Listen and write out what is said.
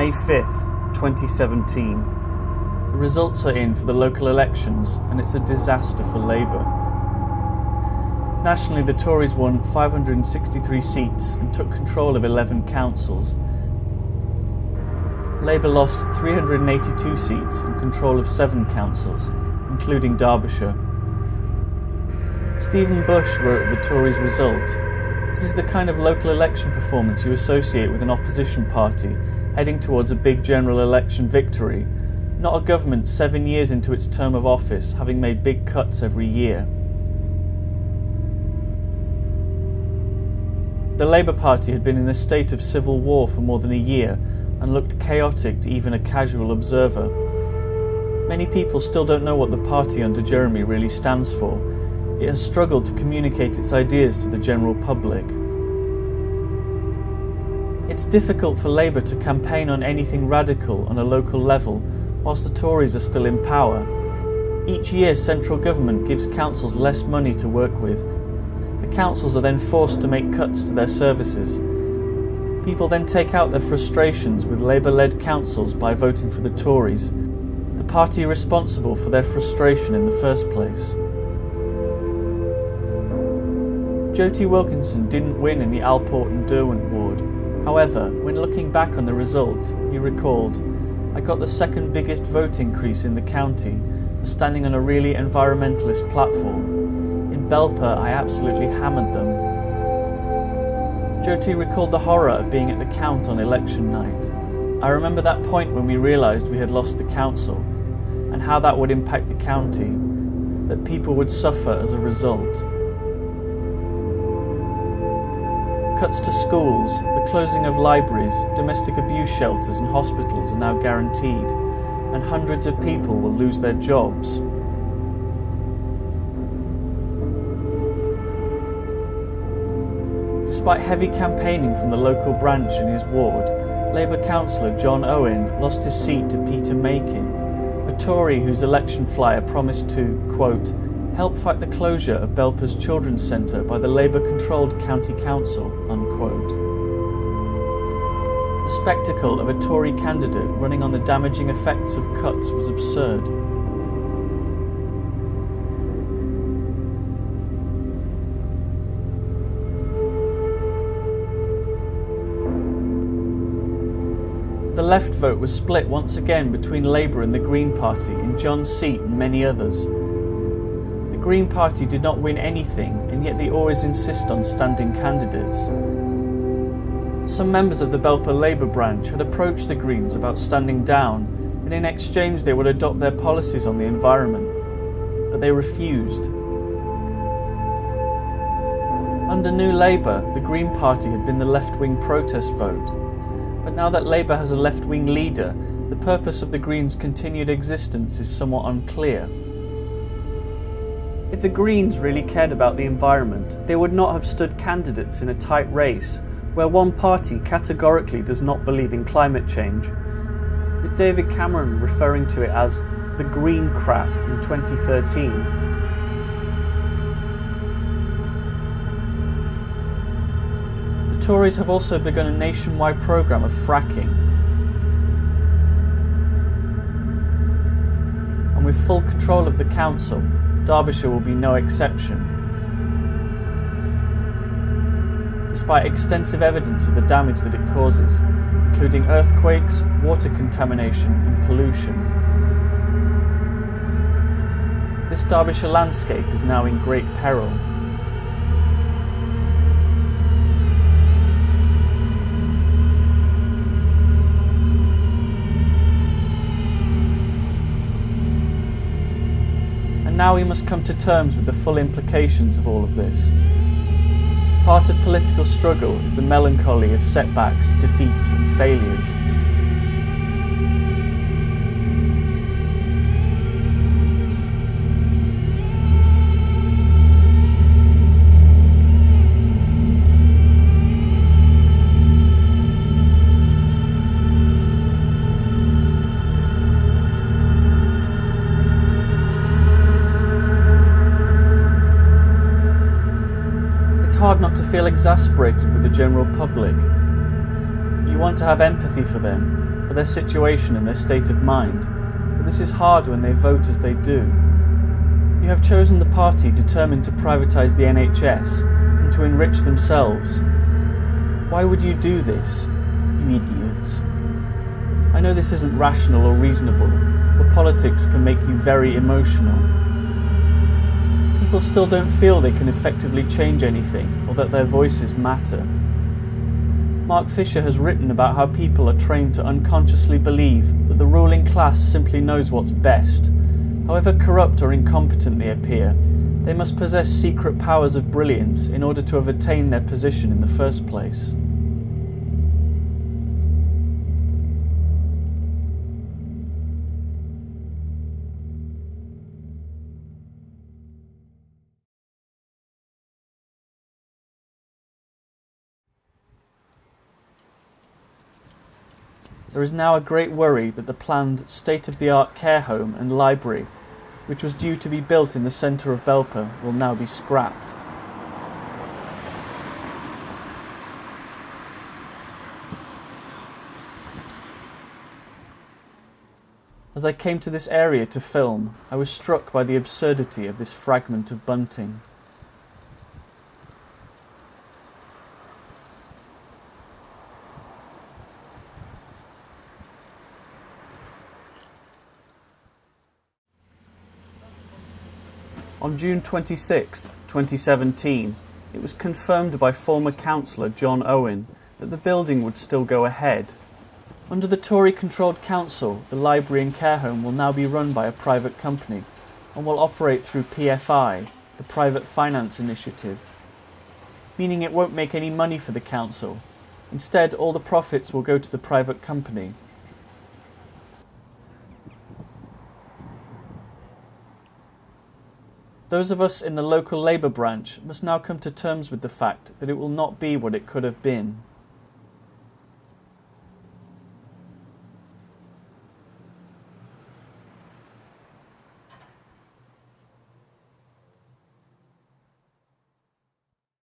May 5th, 2017. The results are in for the local elections, and it's a disaster for Labour. Nationally, the Tories won 563 seats and took control of 11 councils. Labour lost 382 seats and control of 7 councils, including Derbyshire. Stephen Bush wrote of the Tories' result, "This is the kind of local election performance you associate with an opposition party heading towards a big general election victory, not a government 7 years into its term of office having made big cuts every year." The Labour Party had been in a state of civil war for more than a year and looked chaotic to even a casual observer. Many people still don't know what the party under Jeremy really stands for. It has struggled to communicate its ideas to the general public. It's difficult for Labour to campaign on anything radical on a local level whilst the Tories are still in power. Each year, central government gives councils less money to work with. The councils are then forced to make cuts to their services. People then take out their frustrations with Labour-led councils by voting for the Tories, the party responsible for their frustration in the first place. Jyoti Wilkinson didn't win in the Alport and Derwent ward. However, when looking back on the result, he recalled, "I got the second biggest vote increase in the county for standing on a really environmentalist platform. In Belper, I absolutely hammered them." Jyoti recalled the horror of being at the count on election night. "I remember that point when we realised we had lost the council, and how that would impact the county, that people would suffer as a result." Cuts to schools, the closing of libraries, domestic abuse shelters and hospitals are now guaranteed, and hundreds of people will lose their jobs. Despite heavy campaigning from the local branch in his ward, Labour councillor John Owen lost his seat to Peter Makin, a Tory whose election flyer promised to, quote, "help fight the closure of Belper's Children's Centre by the Labour-controlled County Council," unquote. The spectacle of a Tory candidate running on the damaging effects of cuts was absurd. The left vote was split once again between Labour and the Green Party in John's seat and many others. The Green Party did not win anything, and yet they always insist on standing candidates. Some members of the Belper Labour branch had approached the Greens about standing down, and in exchange they would adopt their policies on the environment, but they refused. Under New Labour, the Green Party had been the left-wing protest vote, but now that Labour has a left-wing leader, the purpose of the Greens' continued existence is somewhat unclear. If the Greens really cared about the environment, they would not have stood candidates in a tight race where one party categorically does not believe in climate change, with David Cameron referring to it as the green crap in 2013. The Tories have also begun a nationwide programme of fracking, and with full control of the council, Derbyshire will be no exception. Despite extensive evidence of the damage that it causes, including earthquakes, water contamination and pollution. This Derbyshire landscape is now in great peril. And now we must come to terms with the full implications of all of this. Part of political struggle is the melancholy of setbacks, defeats and failures. It's hard not to feel exasperated with the general public. You want to have empathy for them, for their situation and their state of mind, but this is hard when they vote as they do. You have chosen the party determined to privatise the NHS and to enrich themselves. Why would you do this, you idiots? I know this isn't rational or reasonable, but politics can make you very emotional. People still don't feel they can effectively change anything or that their voices matter. Mark Fisher has written about how people are trained to unconsciously believe that the ruling class simply knows what's best. However corrupt or incompetent they appear, they must possess secret powers of brilliance in order to have attained their position in the first place. There is now a great worry that the planned state-of-the-art care home and library, which was due to be built in the centre of Belper, will now be scrapped. As I came to this area to film, I was struck by the absurdity of this fragment of bunting. On June 26, 2017, it was confirmed by former councillor John Owen that the building would still go ahead. Under the Tory-controlled council, the library and care home will now be run by a private company and will operate through PFI, the Private Finance Initiative, meaning it won't make any money for the council. Instead, all the profits will go to the private company. Those of us in the local Labour branch must now come to terms with the fact that it will not be what it could have been.